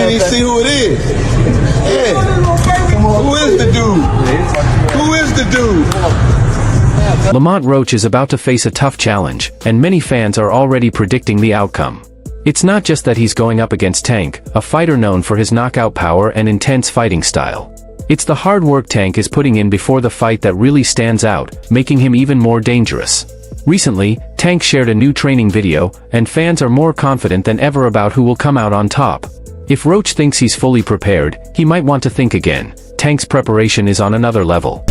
can't even see who it is. Yeah. Who is the dude? Who is the dude? Lamont Roach is about to face a tough challenge, and many fans are already predicting the outcome. It's not just that he's going up against Tank, a fighter known for his knockout power and intense fighting style. It's the hard work Tank is putting in before the fight that really stands out, making him even more dangerous. Recently, Tank shared a new training video, and fans are more confident than ever about who will come out on top. If Roach thinks he's fully prepared, he might want to think again. Tank's preparation is on another level.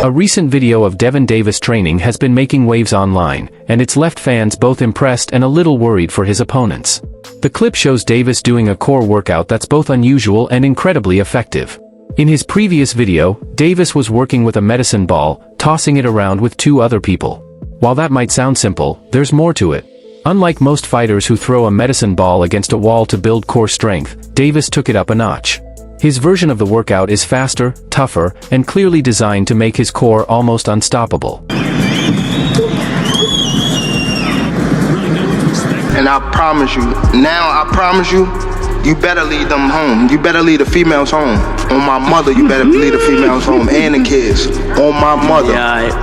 A recent video of Gervonta Davis training has been making waves online, and it's left fans both impressed and a little worried for his opponents. The clip shows Davis doing a core workout that's both unusual and incredibly effective. In his previous video, Davis was working with a medicine ball, tossing it around with two other people. While that might sound simple, there's more to it. Unlike most fighters who throw a medicine ball against a wall to build core strength, Davis took it up a notch. His version of the workout is faster, tougher, and clearly designed to make his core almost unstoppable. And I promise you, you better lead them home. You better lead the females home. On my mother, you better lead the females home and the kids. On my mother.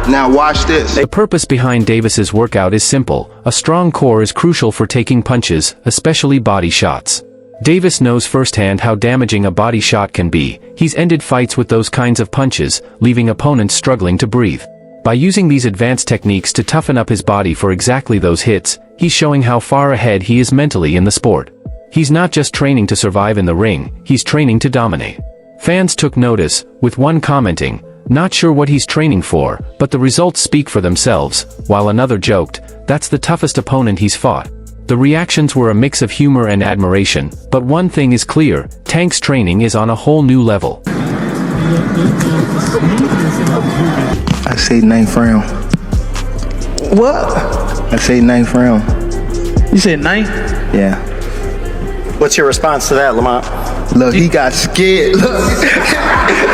Now watch this. The purpose behind Davis's workout is simple. A strong core is crucial for taking punches, especially body shots. Davis knows firsthand how damaging a body shot can be. He's ended fights with those kinds of punches, leaving opponents struggling to breathe. By using these advanced techniques to toughen up his body for exactly those hits, he's showing how far ahead he is mentally in the sport. He's not just training to survive in the ring, he's training to dominate. Fans took notice, with one commenting, "Not sure what he's training for, but the results speak for themselves," while another joked, "That's the toughest opponent he's fought." The reactions were a mix of humor and admiration, but one thing is clear, Tank's training is on a whole new level. I say 9th round. What? I say 9th round. You said 9th? Yeah. What's your response to that, Lamont? Look, he got scared. Look.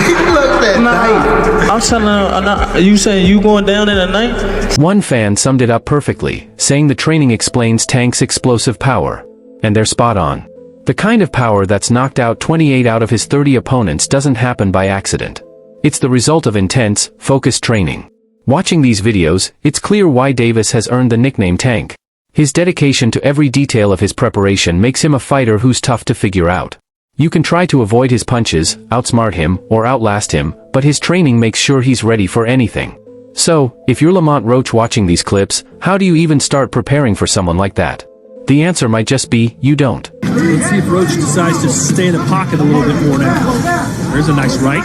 He looked at night. I'm telling you, you saying you going down in a night? One fan summed it up perfectly, saying the training explains Tank's explosive power. And they're spot on. The kind of power that's knocked out 28 out of his 30 opponents doesn't happen by accident. It's the result of intense, focused training. Watching these videos, it's clear why Davis has earned the nickname Tank. His dedication to every detail of his preparation makes him a fighter who's tough to figure out. You can try to avoid his punches, outsmart him, or outlast him, but his training makes sure he's ready for anything. So, if you're Lamont Roach watching these clips, how do you even start preparing for someone like that? The answer might just be, you don't. Let's see if Roach decides to stay in the pocket a little bit more now. There's a nice right.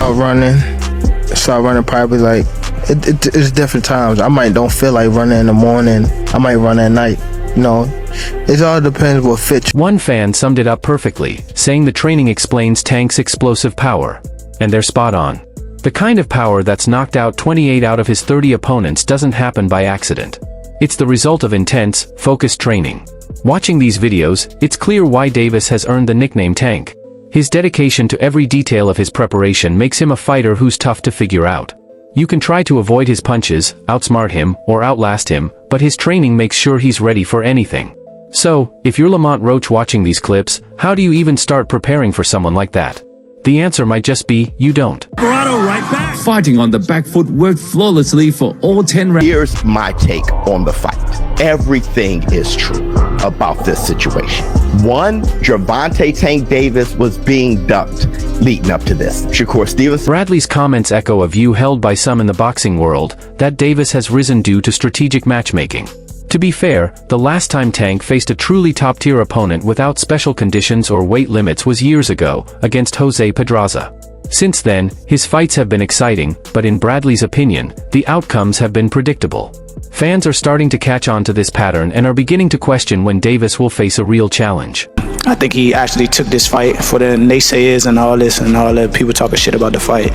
Start running probably like, it's different times. I might don't feel like running in the morning. I might run at night. You know, it all depends what fits you. One fan summed it up perfectly, saying the training explains Tank's explosive power. And they're spot on. The kind of power that's knocked out 28 out of his 30 opponents doesn't happen by accident. It's the result of intense, focused training. Watching these videos, it's clear why Davis has earned the nickname Tank. His dedication to every detail of his preparation makes him a fighter who's tough to figure out. You can try to avoid his punches, outsmart him, or outlast him, but his training makes sure he's ready for anything. So, if you're Lamont Roach watching these clips, how do you even start preparing for someone like that? The answer might just be, you don't. Right back. Fighting on the back foot worked flawlessly for all 10 rounds. Here's my take on the fight. Everything is true about this situation. One, Gervonta Tank Davis was being ducked leading up to this. Shakur Stevens. Bradley's comments echo a view held by some in the boxing world, that Davis has risen due to strategic matchmaking. To be fair, the last time Tank faced a truly top-tier opponent without special conditions or weight limits was years ago, against Jose Pedraza. Since then, his fights have been exciting, but in Bradley's opinion, the outcomes have been predictable. Fans are starting to catch on to this pattern and are beginning to question when Davis will face a real challenge. I think he actually took this fight for the naysayers and all this and all the people talking shit about the fight.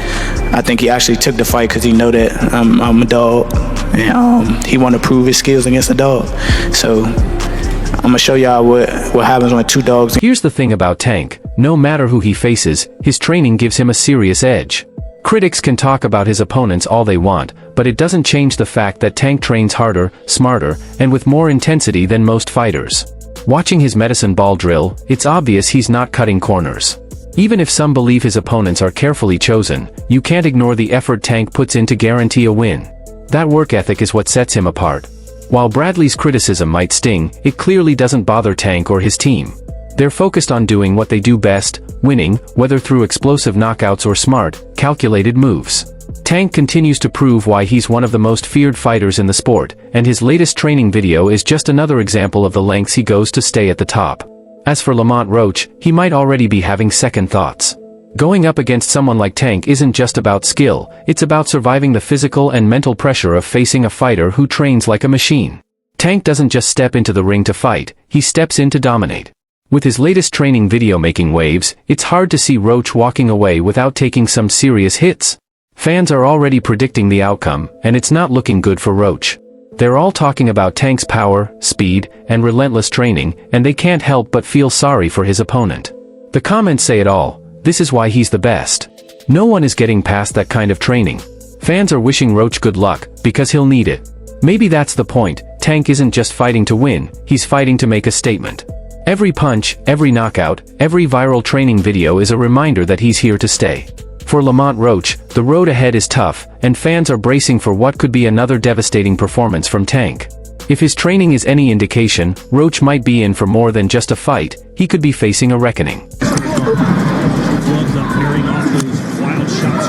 I think he actually took the fight because he know that I'm a dog, and he want to prove his skills against a dog. So I'm gonna show y'all what happens when two dogs. Here's the thing about Tank: no matter who he faces, his training gives him a serious edge. Critics can talk about his opponents all they want, but it doesn't change the fact that Tank trains harder, smarter, and with more intensity than most fighters. Watching his medicine ball drill, it's obvious he's not cutting corners. Even if some believe his opponents are carefully chosen, you can't ignore the effort Tank puts in to guarantee a win. That work ethic is what sets him apart. While Bradley's criticism might sting, it clearly doesn't bother Tank or his team. They're focused on doing what they do best, winning, whether through explosive knockouts or smart, calculated moves. Tank continues to prove why he's one of the most feared fighters in the sport, and his latest training video is just another example of the lengths he goes to stay at the top. As for Lamont Roach, he might already be having second thoughts. Going up against someone like Tank isn't just about skill, it's about surviving the physical and mental pressure of facing a fighter who trains like a machine. Tank doesn't just step into the ring to fight, he steps in to dominate. With his latest training video making waves, it's hard to see Roach walking away without taking some serious hits. Fans are already predicting the outcome, and it's not looking good for Roach. They're all talking about Tank's power, speed, and relentless training, and they can't help but feel sorry for his opponent. The comments say it all, this is why he's the best. No one is getting past that kind of training. Fans are wishing Roach good luck, because he'll need it. Maybe that's the point, Tank isn't just fighting to win, he's fighting to make a statement. Every punch, every knockout, every viral training video is a reminder that he's here to stay. For Lamont Roach, the road ahead is tough, and fans are bracing for what could be another devastating performance from Tank. If his training is any indication, Roach might be in for more than just a fight, he could be facing a reckoning. Gloves up, parrying off those wild shots.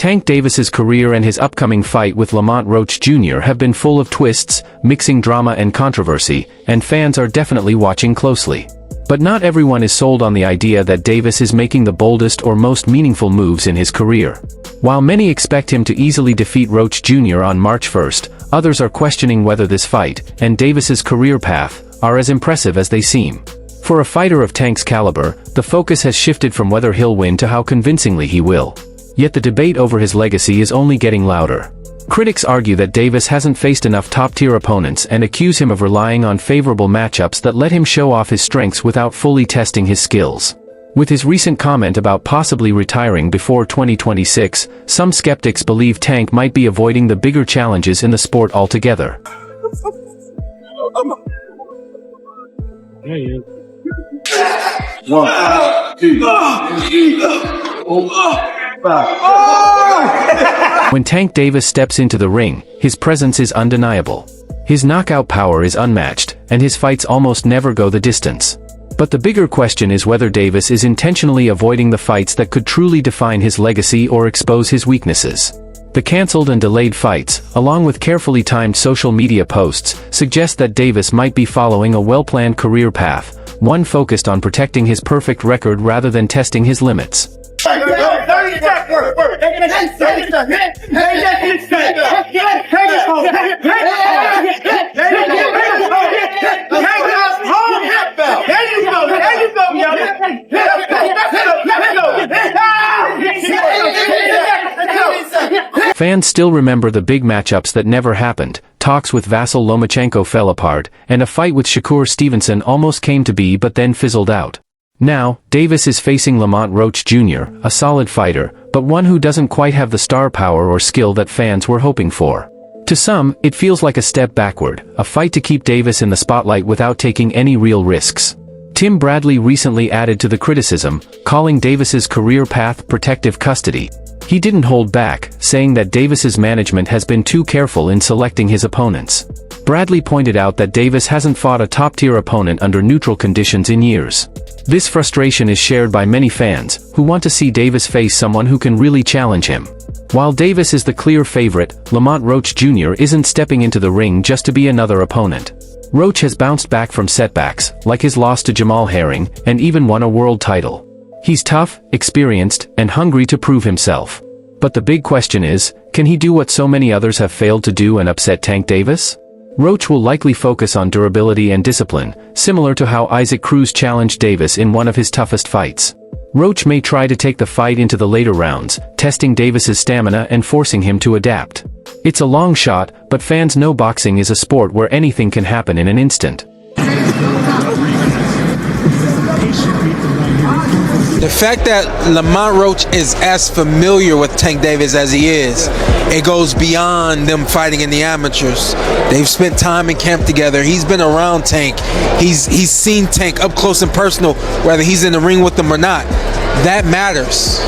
Tank Davis's career and his upcoming fight with Lamont Roach Jr. have been full of twists, mixing drama and controversy, and fans are definitely watching closely. But not everyone is sold on the idea that Davis is making the boldest or most meaningful moves in his career. While many expect him to easily defeat Roach Jr. on March 1st, others are questioning whether this fight, and Davis's career path, are as impressive as they seem. For a fighter of Tank's caliber, the focus has shifted from whether he'll win to how convincingly he will. Yet the debate over his legacy is only getting louder. Critics argue that Davis hasn't faced enough top-tier opponents and accuse him of relying on favorable matchups that let him show off his strengths without fully testing his skills. With his recent comment about possibly retiring before 2026, some skeptics believe Tank might be avoiding the bigger challenges in the sport altogether. Yeah, yeah. 1, 2, 5. When Tank Davis steps into the ring, his presence is undeniable. His knockout power is unmatched, and his fights almost never go the distance. But the bigger question is whether Davis is intentionally avoiding the fights that could truly define his legacy or expose his weaknesses. The cancelled and delayed fights, along with carefully timed social media posts, suggest that Davis might be following a well-planned career path, one focused on protecting his perfect record rather than testing his limits. Fans still remember the big matchups that never happened. Talks with Vasyl Lomachenko fell apart, and a fight with Shakur Stevenson almost came to be but then fizzled out. Now, Davis is facing Lamont Roach Jr., a solid fighter, but one who doesn't quite have the star power or skill that fans were hoping for. To some, it feels like a step backward, a fight to keep Davis in the spotlight without taking any real risks. Tim Bradley recently added to the criticism, calling Davis's career path protective custody. He didn't hold back, saying that Davis's management has been too careful in selecting his opponents. Bradley pointed out that Davis hasn't fought a top-tier opponent under neutral conditions in years. This frustration is shared by many fans, who want to see Davis face someone who can really challenge him. While Davis is the clear favorite, Lamont Roach Jr. isn't stepping into the ring just to be another opponent. Roach has bounced back from setbacks, like his loss to Jamal Herring, and even won a world title. He's tough, experienced, and hungry to prove himself. But the big question is, can he do what so many others have failed to do and upset Tank Davis? Roach will likely focus on durability and discipline, similar to how Isaac Cruz challenged Davis in one of his toughest fights. Roach may try to take the fight into the later rounds, testing Davis's stamina and forcing him to adapt. It's a long shot, but fans know boxing is a sport where anything can happen in an instant. The fact that Lamont Roach is as familiar with Tank Davis as he is, it goes beyond them fighting in the amateurs. They've spent time in camp together. He's been around Tank. He's seen Tank up close and personal, whether he's in the ring with them or not. That matters.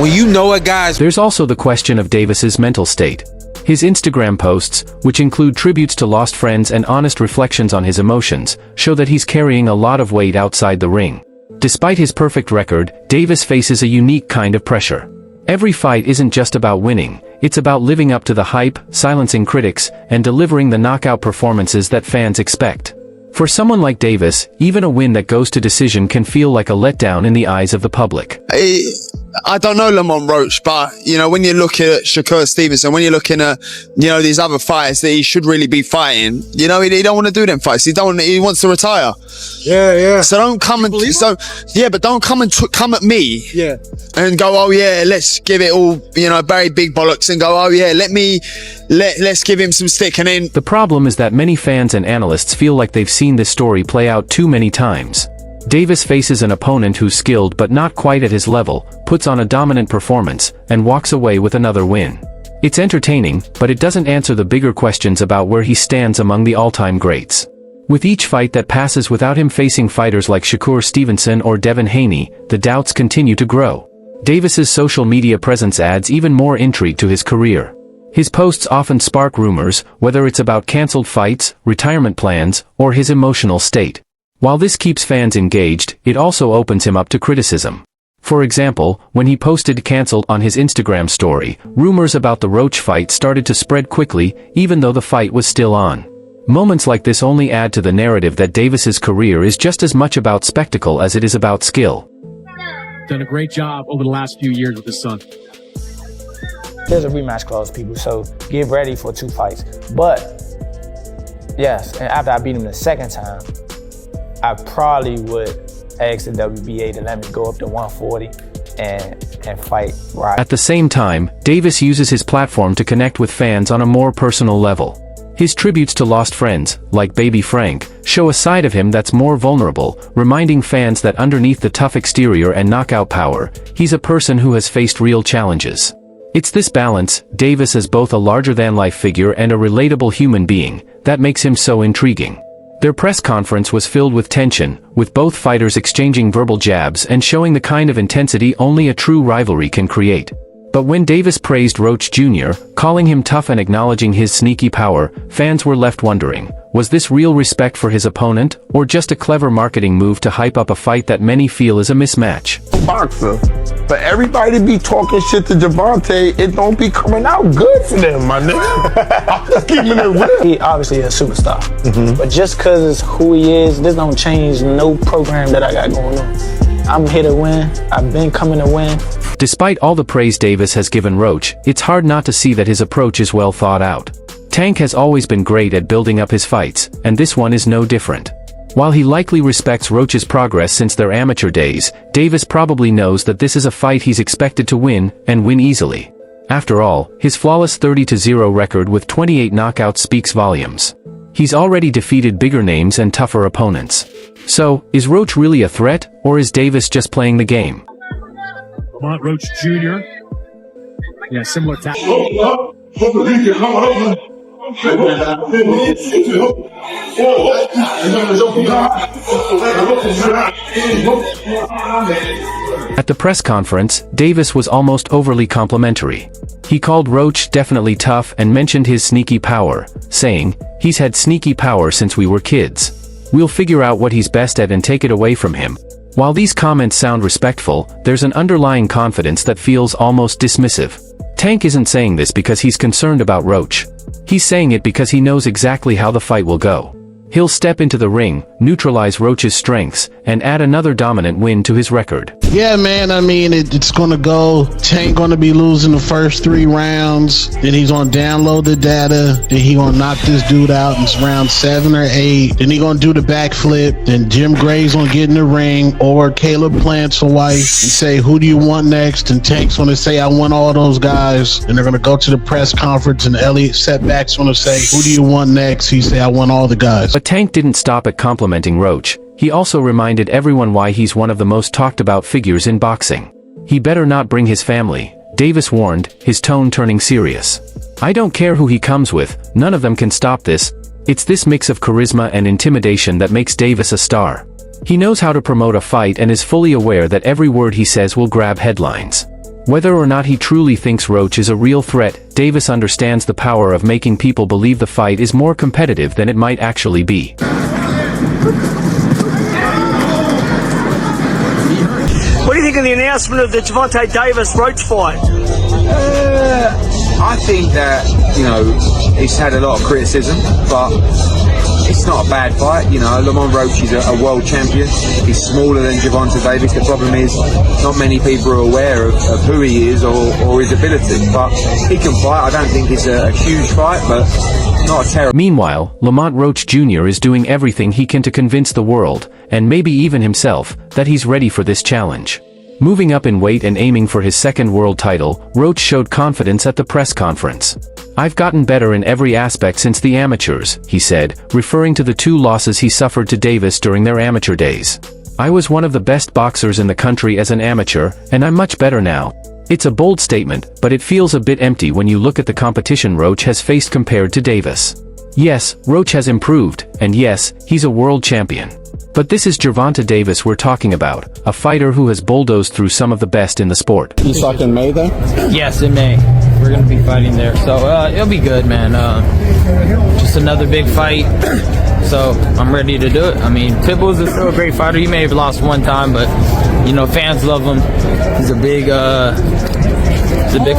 When you know a guy's... There's also the question of Davis's mental state. His Instagram posts, which include tributes to lost friends and honest reflections on his emotions, show that he's carrying a lot of weight outside the ring. Despite his perfect record, Davis faces a unique kind of pressure. Every fight isn't just about winning, it's about living up to the hype, silencing critics, and delivering the knockout performances that fans expect. For someone like Davis, even a win that goes to decision can feel like a letdown in the eyes of the public. I don't know Lamont Roach, but, you know, when you look at Shakur Stevenson, when you're looking at, you know, these other fights that he should really be fighting, you know, he don't want to do them fights. He wants to retire. Yeah. So don't come and, but don't come and come at me. Yeah. And go, oh yeah, let's give it all, you know, very big bollocks and go, oh yeah, let's give him some stick and then. The problem is that many fans and analysts feel like they've seen this story play out too many times. Davis faces an opponent who's skilled but not quite at his level, puts on a dominant performance, and walks away with another win. It's entertaining, but it doesn't answer the bigger questions about where he stands among the all-time greats. With each fight that passes without him facing fighters like Shakur Stevenson or Devin Haney, the doubts continue to grow. Davis's social media presence adds even more intrigue to his career. His posts often spark rumors, whether it's about canceled fights, retirement plans, or his emotional state. While this keeps fans engaged, it also opens him up to criticism. For example, when he posted "canceled" on his Instagram story, rumors about the Roach fight started to spread quickly, even though the fight was still on. Moments like this only add to the narrative that Davis's career is just as much about spectacle as it is about skill. Done a great job over the last few years with his son. There's a rematch clause, people, so get ready for 2 fights. But, yes, and after I beat him the second time, I probably would ask the WBA to let me go up to 140 and fight right. At the same time, Davis uses his platform to connect with fans on a more personal level. His tributes to lost friends, like Baby Frank, show a side of him that's more vulnerable, reminding fans that underneath the tough exterior and knockout power, he's a person who has faced real challenges. It's this balance, Davis as both a larger-than-life figure and a relatable human being, that makes him so intriguing. Their press conference was filled with tension, with both fighters exchanging verbal jabs and showing the kind of intensity only a true rivalry can create. But when Davis praised Roach Jr., calling him tough and acknowledging his sneaky power, fans were left wondering, was this real respect for his opponent, or just a clever marketing move to hype up a fight that many feel is a mismatch? Boxer. For everybody to be talking shit to Gervonta, it don't be coming out good for them, my nigga. I'm just keeping it real. He obviously is a superstar, but just because it's who he is, this don't change no program that I got going on. I'm here to win. I've been coming to win. Despite all the praise Davis has given Roach, it's hard not to see that his approach is well thought out. Tank has always been great at building up his fights, and this one is no different. While he likely respects Roach's progress since their amateur days, Davis probably knows that this is a fight he's expected to win, and win easily. After all, his flawless 30-0 record with 28 knockouts speaks volumes. He's already defeated bigger names and tougher opponents. So, is Roach really a threat, or is Davis just playing the game? Lamont Roach Jr. Yeah, similar tactic. At the press conference, Davis was almost overly complimentary. He called Roach definitely tough and mentioned his sneaky power, saying, "He's had sneaky power since we were kids. We'll figure out what he's best at and take it away from him." While these comments sound respectful, there's an underlying confidence that feels almost dismissive. Tank isn't saying this because he's concerned about Roach. He's saying it because he knows exactly how the fight will go. He'll step into the ring, neutralize Roach's strengths, and add another dominant win to his record. Yeah, man, I mean, it's going to go. Tank going to be losing the first 3 rounds. Then he's going to download the data. Then he going to knock this dude out in round 7 or 8. Then he going to do the backflip. Then Jim Gray's going to get in the ring, or Caleb Plant's wife, and say, who do you want next? And Tank's going to say, I want all those guys. And they're going to go to the press conference, and Elliot Setback's going to say, who do you want next? He say, I want all the guys. But Tank didn't stop at complimenting Roach. He also reminded everyone why he's one of the most talked about figures in boxing. He better not bring his family, Davis warned, his tone turning serious. I don't care who he comes with, none of them can stop this. It's this mix of charisma and intimidation that makes Davis a star. He knows how to promote a fight and is fully aware that every word he says will grab headlines. Whether or not he truly thinks Roach is a real threat, Davis understands the power of making people believe the fight is more competitive than it might actually be. What do you think of the announcement of the Gervonta Davis Roach fight? I think that, it's had a lot of criticism, but it's not a bad fight. Lamont Roach is a world champion. He's smaller than Gervonta Davis. The problem is not many people are aware of who he is or his ability, but he can fight. I don't think it's a huge fight, but not a terrible. Meanwhile, Lamont Roach Jr. is doing everything he can to convince the world, and maybe even himself, that he's ready for this challenge. Moving up in weight and aiming for his 2nd world title, Roach showed confidence at the press conference. I've gotten better in every aspect since the amateurs, he said, referring to the 2 losses he suffered to Davis during their amateur days. I was one of the best boxers in the country as an amateur, and I'm much better now. It's a bold statement, but it feels a bit empty when you look at the competition Roach has faced compared to Davis. Yes, Roach has improved, and yes, he's a world champion. But this is Gervonta Davis we're talking about, a fighter who has bulldozed through some of the best in the sport. You talking in May then? Yes, in May. We're going to be fighting there. So it'll be good, man. Just another big fight. So I'm ready to do it. I mean, Pitbull's still a great fighter. He may have lost one time, but, fans love him. He's a big...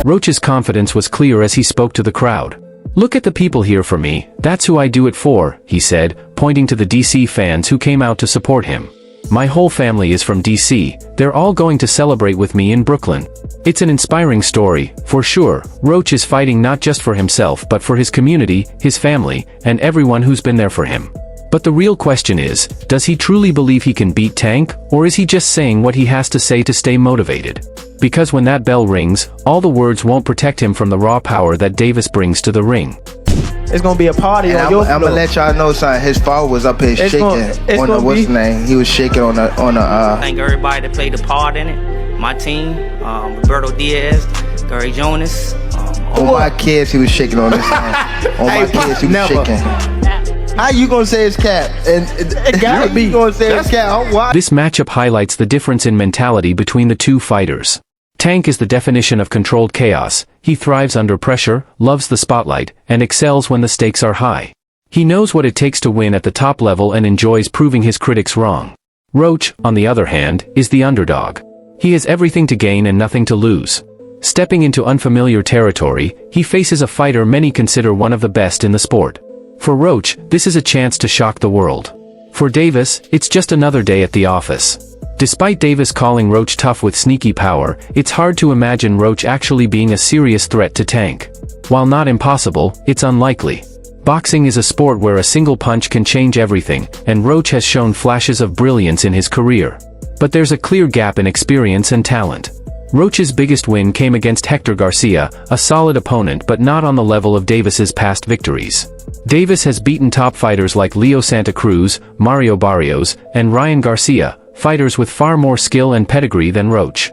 Roach's confidence was clear as he spoke to the crowd. Look at the people here for me, that's who I do it for, he said, pointing to the DC fans who came out to support him. My whole family is from DC, they're all going to celebrate with me in Brooklyn. It's an inspiring story, for sure. Roach is fighting not just for himself but for his community, his family, and everyone who's been there for him. But the real question is, does he truly believe he can beat Tank, or is he just saying what he has to say to stay motivated? Because when that bell rings, all the words won't protect him from the raw power that Davis brings to the ring. It's gonna be a party on your floor. I'm gonna let y'all know something. His father was up here shaking on the what's the name? He was shaking on the Thank everybody that played a part in it. My team, Roberto Diaz, Gary Jonas. On my kids, he was shaking on this thing. On my kids, he was shaking. How you gonna say it's cap? And it gotta be. You gonna say it's cap? This matchup highlights the difference in mentality between the 2 fighters. Tank is the definition of controlled chaos. He thrives under pressure, loves the spotlight, and excels when the stakes are high. He knows what it takes to win at the top level and enjoys proving his critics wrong. Roach, on the other hand, is the underdog. He has everything to gain and nothing to lose. Stepping into unfamiliar territory, he faces a fighter many consider one of the best in the sport. For Roach, this is a chance to shock the world. For Davis, it's just another day at the office. Despite Davis calling Roach tough with sneaky power, it's hard to imagine Roach actually being a serious threat to Tank. While not impossible, it's unlikely. Boxing is a sport where a single punch can change everything, and Roach has shown flashes of brilliance in his career. But there's a clear gap in experience and talent. Roach's biggest win came against Hector Garcia, a solid opponent but not on the level of Davis's past victories. Davis has beaten top fighters like Leo Santa Cruz, Mario Barrios, and Ryan Garcia, fighters with far more skill and pedigree than Roach.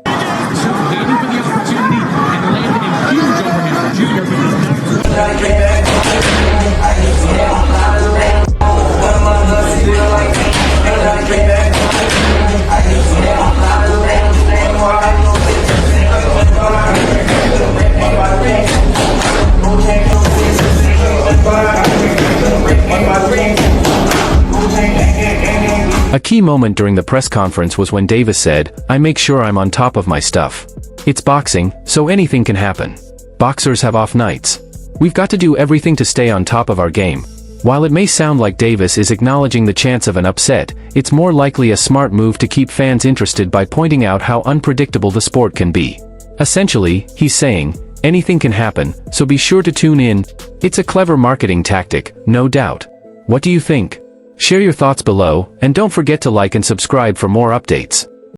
A key moment during the press conference was when Davis said, "I make sure I'm on top of my stuff. It's boxing, so anything can happen. Boxers have off nights. We've got to do everything to stay on top of our game. While it may sound like Davis is acknowledging the chance of an upset, it's more likely a smart move to keep fans interested by pointing out how unpredictable the sport can be. Essentially, he's saying, anything can happen, so be sure to tune in. It's a clever marketing tactic, no doubt. What do you think? Share your thoughts below, and don't forget to like and subscribe for more updates.